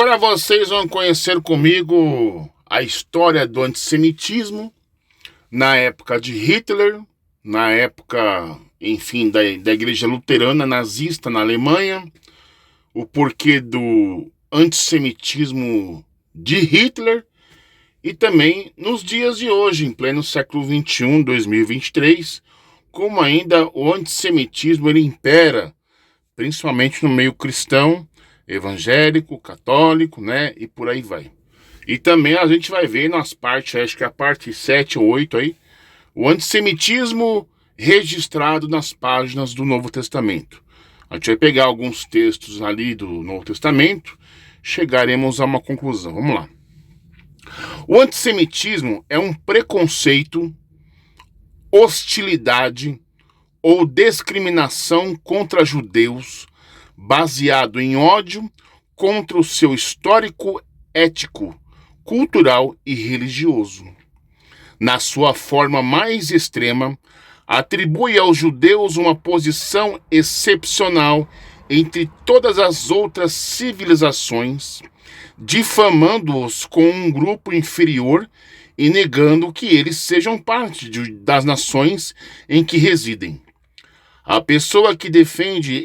Agora vocês vão conhecer comigo a história do antissemitismo na época de Hitler, na época, enfim, da igreja luterana nazista na Alemanha, o porquê do antissemitismo de Hitler e também nos dias de hoje, em pleno século XXI, 2023, como ainda o antissemitismo ele impera, principalmente no meio cristão, evangélico, católico, né, e por aí vai. E também a gente vai ver nas partes, acho que a parte 7 ou 8 aí, o antissemitismo registrado nas páginas do Novo Testamento. A gente vai pegar alguns textos ali do Novo Testamento, chegaremos a uma conclusão. Vamos lá. O antissemitismo é um preconceito, hostilidade ou discriminação contra judeus baseado em ódio contra o seu histórico, ético, cultural e religioso. Na sua forma mais extrema, atribui aos judeus uma posição excepcional entre todas as outras civilizações, difamando-os com um grupo inferior e negando que eles sejam parte das nações em que residem. A pessoa que defende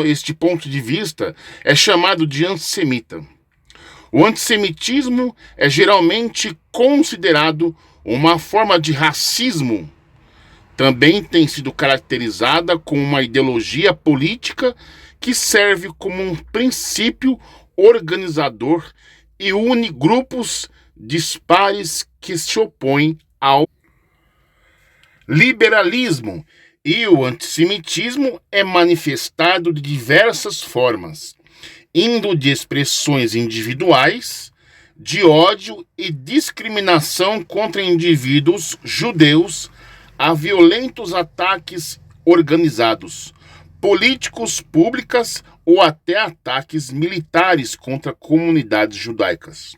este ponto de vista é chamado de antissemita. O antissemitismo é geralmente considerado uma forma de racismo. Também tem sido caracterizada como uma ideologia política que serve como um princípio organizador e une grupos dispares que se opõem ao liberalismo. E o antissemitismo é manifestado de diversas formas, indo de expressões individuais, de ódio e discriminação contra indivíduos judeus, a violentos ataques organizados, políticos públicas ou até ataques militares contra comunidades judaicas.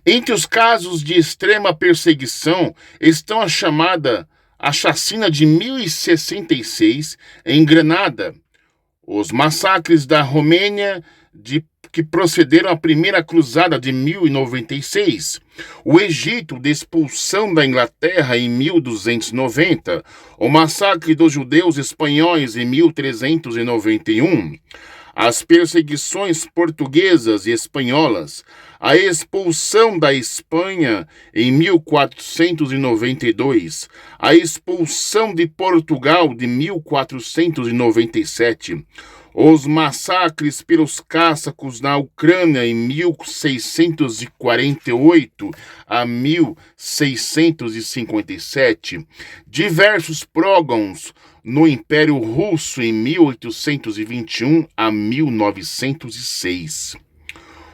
Entre os casos de extrema perseguição estão a chacina de 1066 em Granada, os massacres da Romênia que procederam à primeira cruzada de 1096, o Egito de expulsão da Inglaterra em 1290, o massacre dos judeus espanhóis em 1391, as perseguições portuguesas e espanholas, a expulsão da Espanha em 1492, a expulsão de Portugal de 1497, os massacres pelos cássacos na Ucrânia em 1648 a 1657, diversos pogroms no Império Russo em 1821 a 1906.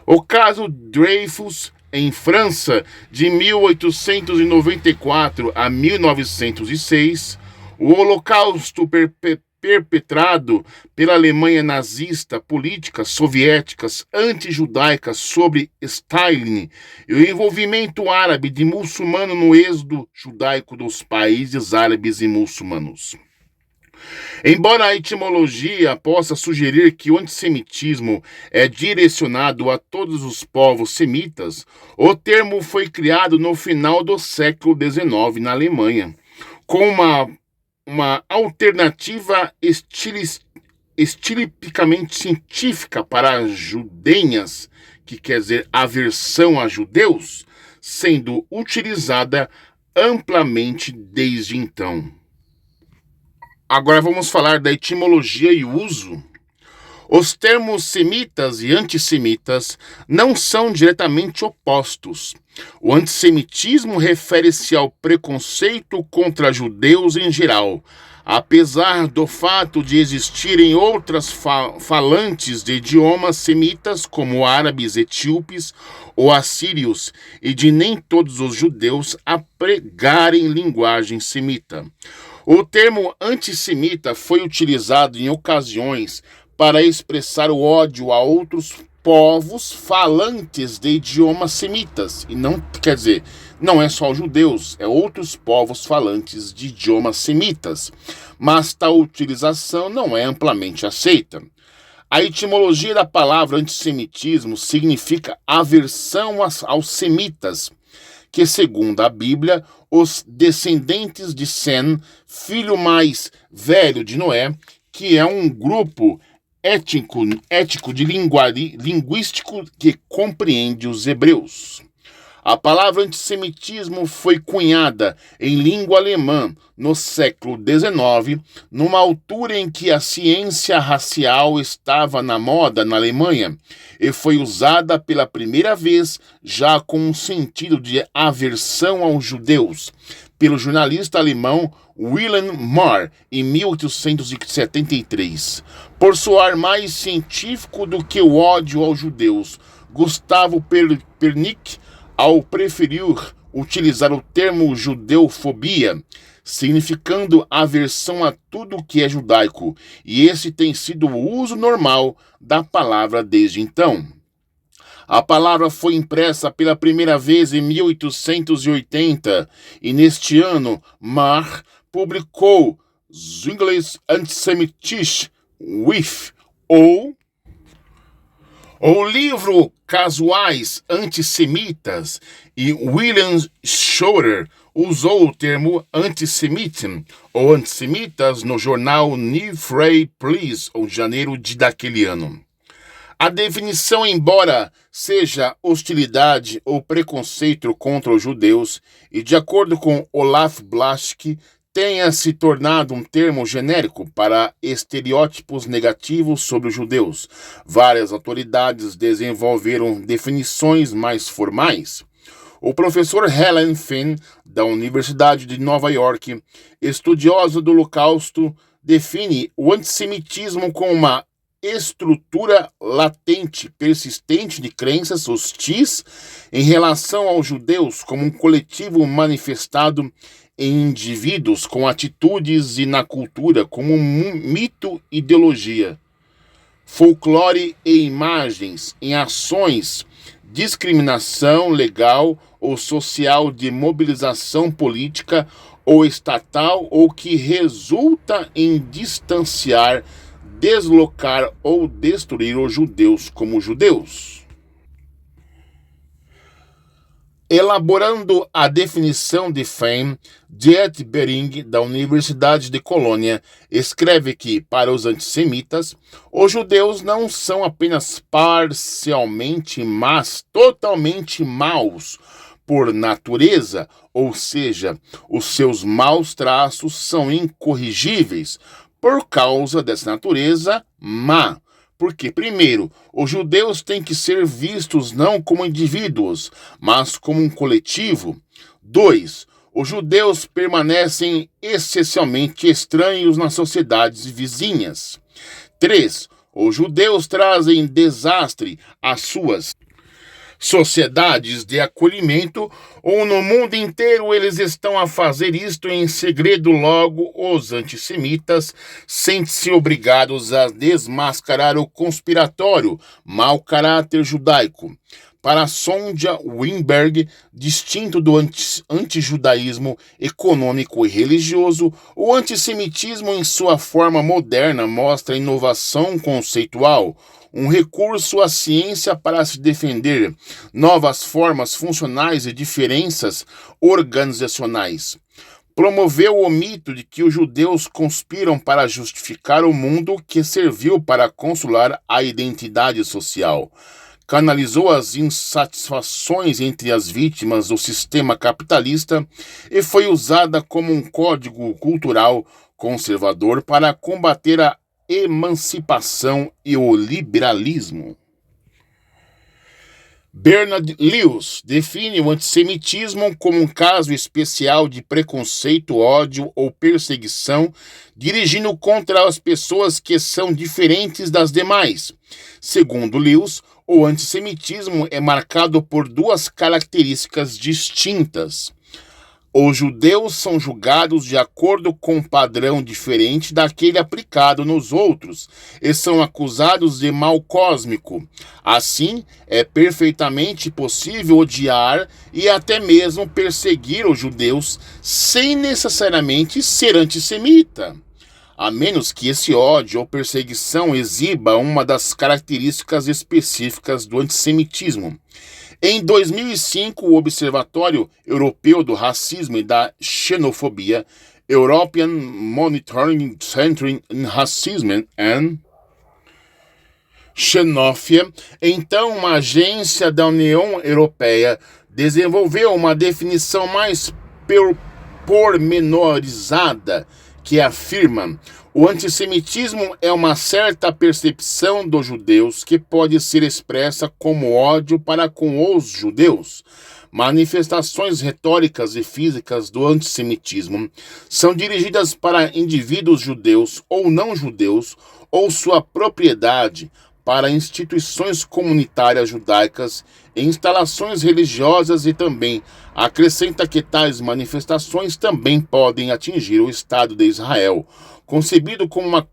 O caso Dreyfus, em França, de 1894 a 1906, o Holocausto perpetrado pela Alemanha nazista, políticas soviéticas antijudaicas sobre Stalin e o envolvimento árabe de muçulmano no êxodo judaico dos países árabes e muçulmanos. Embora a etimologia possa sugerir que o antissemitismo é direcionado a todos os povos semitas, o termo foi criado no final do século XIX na Alemanha, com uma alternativa estilipicamente científica para as judenhas, que quer dizer aversão a judeus, sendo utilizada amplamente desde então. Agora vamos falar da etimologia e uso. Os termos semitas e antissemitas não são diretamente opostos. O antissemitismo refere-se ao preconceito contra judeus em geral, apesar do fato de existirem outras falantes de idiomas semitas, como árabes, etíopes ou assírios, e de nem todos os judeus apregarem linguagem semita. O termo antissemita foi utilizado em ocasiões para expressar o ódio a outros povos falantes de idiomas semitas. E não, quer dizer, não é só os judeus, é outros povos falantes de idiomas semitas. Mas tal utilização não é amplamente aceita. A etimologia da palavra antissemitismo significa aversão aos semitas, que, segundo a Bíblia, os descendentes de Sem, filho mais velho de Noé, que é um grupo étnico linguístico que compreende os hebreus. A palavra antissemitismo foi cunhada em língua alemã no século XIX, numa altura em que a ciência racial estava na moda na Alemanha, e foi usada pela primeira vez já com um sentido de aversão aos judeus, pelo jornalista alemão Wilhelm Marr, em 1873. Por soar mais científico do que o ódio aos judeus, Gustavo Pernick, ao preferir utilizar o termo judeofobia, significando aversão a tudo que é judaico, e esse tem sido o uso normal da palavra desde então. A palavra foi impressa pela primeira vez em 1880, e neste ano, Marr publicou Zwinglis Antisemitische With, ou o livro Casuais Antissemitas, e William Schroeder usou o termo Antisemitism ou antissemitas no jornal New Free Press, em janeiro daquele ano. A definição, embora seja hostilidade ou preconceito contra os judeus, e de acordo com Olaf Blaschke, tenha se tornado um termo genérico para estereótipos negativos sobre os judeus. Várias autoridades desenvolveram definições mais formais. O professor Helen Finn, da Universidade de Nova York, estudiosa do Holocausto, define o antissemitismo como uma estrutura latente, persistente de crenças hostis em relação aos judeus como um coletivo manifestado em indivíduos com atitudes e na cultura como um mito, ideologia, folclore e imagens, em ações, discriminação legal ou social de mobilização política ou estatal ou que resulta em distanciar, deslocar ou destruir os judeus como judeus. Elaborando a definição de Fehn, Diet Bering, da Universidade de Colônia, escreve que, para os antissemitas, os judeus não são apenas parcialmente, mas totalmente maus por natureza, ou seja, os seus maus traços são incorrigíveis por causa dessa natureza má. Porque, primeiro, os judeus têm que ser vistos não como indivíduos, mas como um coletivo. 2. Os judeus permanecem essencialmente estranhos nas sociedades vizinhas. 3. Os judeus trazem desastre às suas sociedades de acolhimento, ou no mundo inteiro eles estão a fazer isto em segredo. Logo, os antissemitas sentem-se obrigados a desmascarar o conspiratório, mau caráter judaico. Para Sonja Weinberg, distinto do antijudaísmo econômico e religioso, o antissemitismo em sua forma moderna mostra inovação conceitual, um recurso à ciência para se defender, novas formas funcionais e diferenças organizacionais. Promoveu o mito de que os judeus conspiram para justificar o mundo que serviu para consolar a identidade social. Canalizou as insatisfações entre as vítimas do sistema capitalista e foi usada como um código cultural conservador para combater a emancipação e o liberalismo. Bernard Lewis define o antissemitismo como um caso especial de preconceito, ódio ou perseguição dirigindo contra as pessoas que são diferentes das demais. Segundo Lewis, o antissemitismo é marcado por duas características distintas. Os judeus são julgados de acordo com um padrão diferente daquele aplicado nos outros e são acusados de mal cósmico. Assim, é perfeitamente possível odiar e até mesmo perseguir os judeus sem necessariamente ser antissemita. a menos que esse ódio ou perseguição exiba uma das características específicas do antissemitismo. Em 2005, o Observatório Europeu do Racismo e da Xenofobia, European Monitoring Center on Racism and Xenófobia, então uma agência da União Europeia, desenvolveu uma definição mais pormenorizada que afirma: o antissemitismo é uma certa percepção dos judeus que pode ser expressa como ódio para com os judeus. Manifestações retóricas e físicas do antissemitismo são dirigidas para indivíduos judeus ou não judeus ou sua propriedade, para instituições comunitárias judaicas e instalações religiosas, e também acrescenta que tais manifestações também podem atingir o Estado de Israel, concebido como uma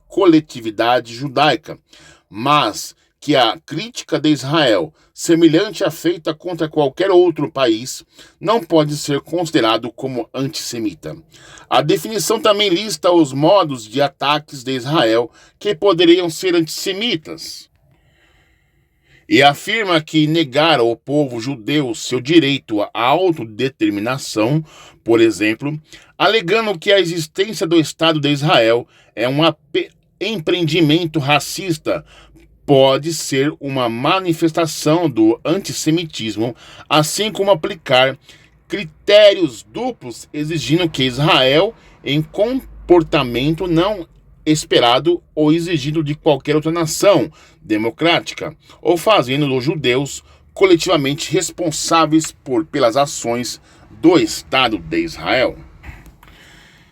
coletividade judaica, mas que a crítica de Israel, semelhante à feita contra qualquer outro país, não pode ser considerado como antissemita. A definição também lista os modos de ataques de Israel que poderiam ser antissemitas, e afirma que negar ao povo judeu seu direito à autodeterminação, por exemplo, alegando que a existência do Estado de Israel é um empreendimento racista, pode ser uma manifestação do antissemitismo, assim como aplicar critérios duplos exigindo que Israel, em comportamento não esperado ou exigido de qualquer outra nação democrática, ou fazendo os judeus coletivamente responsáveis pelas ações do Estado de Israel.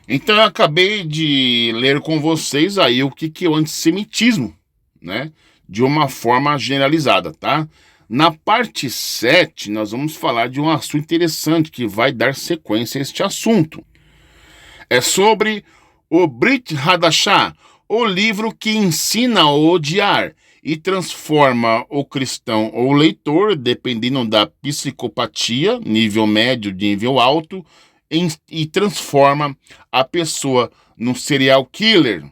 Então eu acabei de ler com vocês aí o que é o antissemitismo, né? De uma forma generalizada, tá? Na parte 7, nós vamos falar de um assunto interessante que vai dar sequência a este assunto. É sobre o Brit Hadashah, o livro que ensina a odiar e transforma o cristão ou o leitor, dependendo da psicopatia, nível médio de nível alto, e transforma a pessoa num serial killer.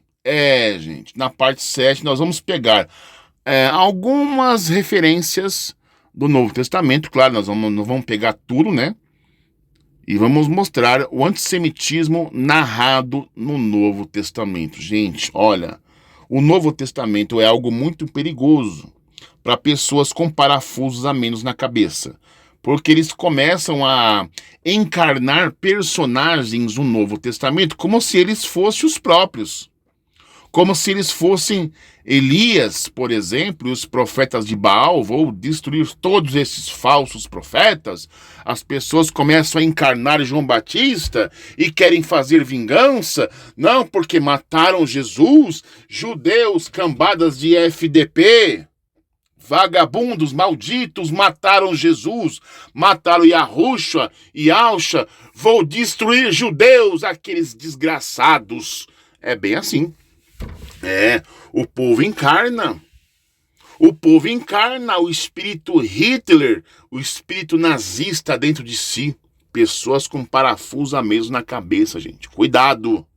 Gente, na parte 7 nós vamos pegar algumas referências do Novo Testamento, claro, nós não vamos pegar tudo, né? E vamos mostrar o antissemitismo narrado no Novo Testamento. Gente, olha, o Novo Testamento é algo muito perigoso para pessoas com parafusos a menos na cabeça, porque eles começam a encarnar personagens no Novo Testamento como se eles fossem os próprios. Como se eles fossem Elias, por exemplo, e os profetas de Baal. Vou destruir todos esses falsos profetas. As pessoas começam a encarnar João Batista e querem fazer vingança. Não, porque mataram Jesus, judeus, cambadas de FDP, vagabundos, malditos, mataram Jesus, mataram Yahushua e Alcha. Vou destruir judeus, aqueles desgraçados. É bem assim. O povo encarna. O povo encarna o espírito Hitler, o espírito nazista dentro de si. Pessoas com parafuso a mesmo na cabeça, gente. Cuidado.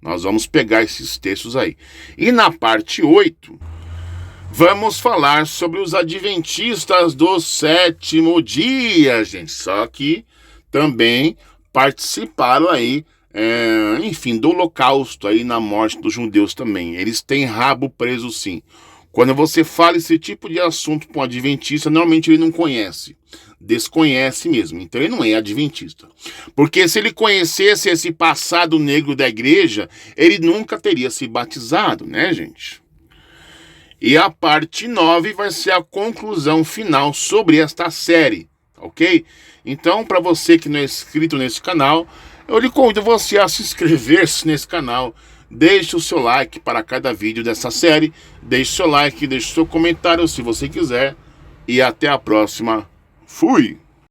Nós vamos pegar esses textos aí. E na parte 8, vamos falar sobre os adventistas do sétimo dia, gente. Só que também participaram aí, enfim, do holocausto aí, na morte dos judeus também. Eles têm rabo preso, sim. Quando você fala esse tipo de assunto com um adventista, normalmente ele não conhece. Desconhece mesmo. Então ele não é adventista. Porque se ele conhecesse esse passado negro da igreja, ele nunca teria se batizado, né, gente? E a parte 9 vai ser a conclusão final sobre esta série, ok? Então, para você que não é inscrito nesse canal, eu lhe convido você a se inscrever nesse canal. Deixe o seu like para cada vídeo dessa série. Deixe o seu like, deixe o seu comentário se você quiser. E até a próxima. Fui!